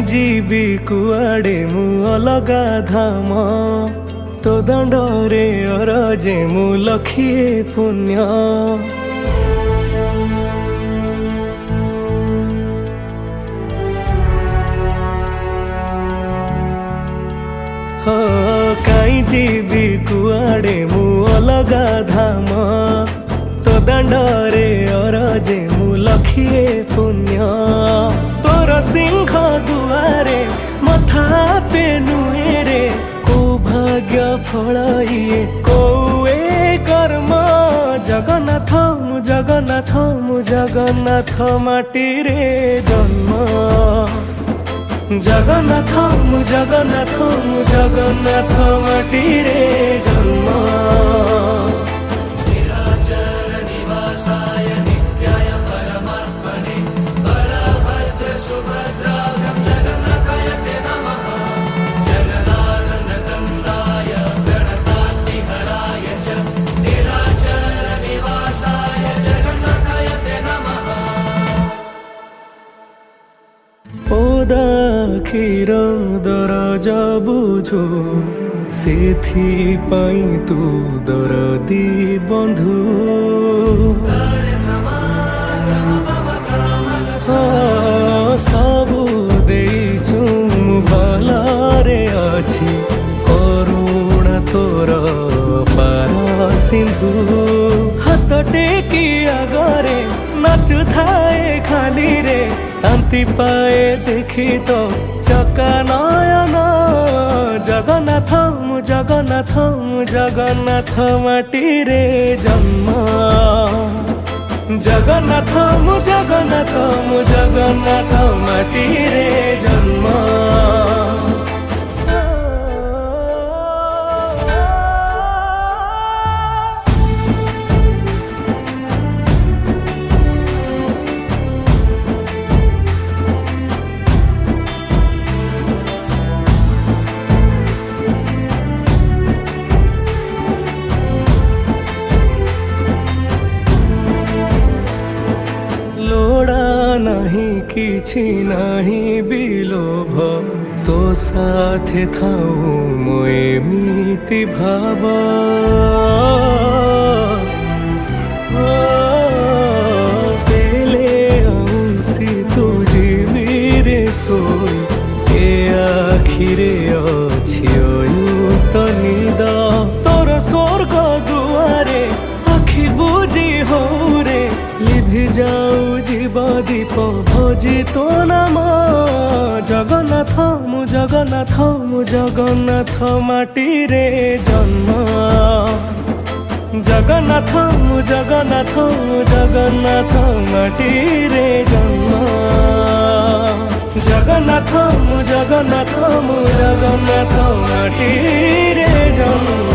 जीवी कुआड़े मु अलगा धाम तो दंडरे अरजे मु लखिए पुण्य हो काई जीवी कुआड़े मु अलगा धाम तो दंडरे अरजे मु लखिए पुण्य तोर सिंह दुआरे मथा पे नुएरे को भाग्य फल ये कोए कर्म जगन्नाथ मु जगन्नाथ मु जगन्नाथ माटी रे जन्म जगन्नाथ मु जगन्नाथ मु जगन्नाथ माटी रे जन्म क्षीर दरज बुझो सेथि पाई तू दरदी बंधु सबु देइछु भलरे अछि करुणा तोर पार सिंधु हाथ टेकी आगरे नाचु थाए खाली रे शांति पाए देखी तो चका नयन जगन्नाथ मु जगन्नाथ मु जगन्नाथ माटी रे जन्म जगन्नाथ मु जगन्नाथ मु जगन्नाथ माटी रे जन्म नहीं किछि नहीं बिलोभ तो साथे थाऊ मो एमिति भाव पेले आउसी तू जीवी रे सोई ए आखिरे अछि अयुत निद तोर स्वर्ग दुआरे आखि बुझी हो रे लिभि जाऊ जीव दीप भोजी तो नाम जगन्नाथ मु जगन्नाथ मु जगन्नाथ माटी रे जन्म जगन्नाथ मु जगन्नाथ मु जगन्नाथ माटी रे जन्म जगन्नाथ मु जगन्नाथ मु जगन्नाथ माटी रे जन्म।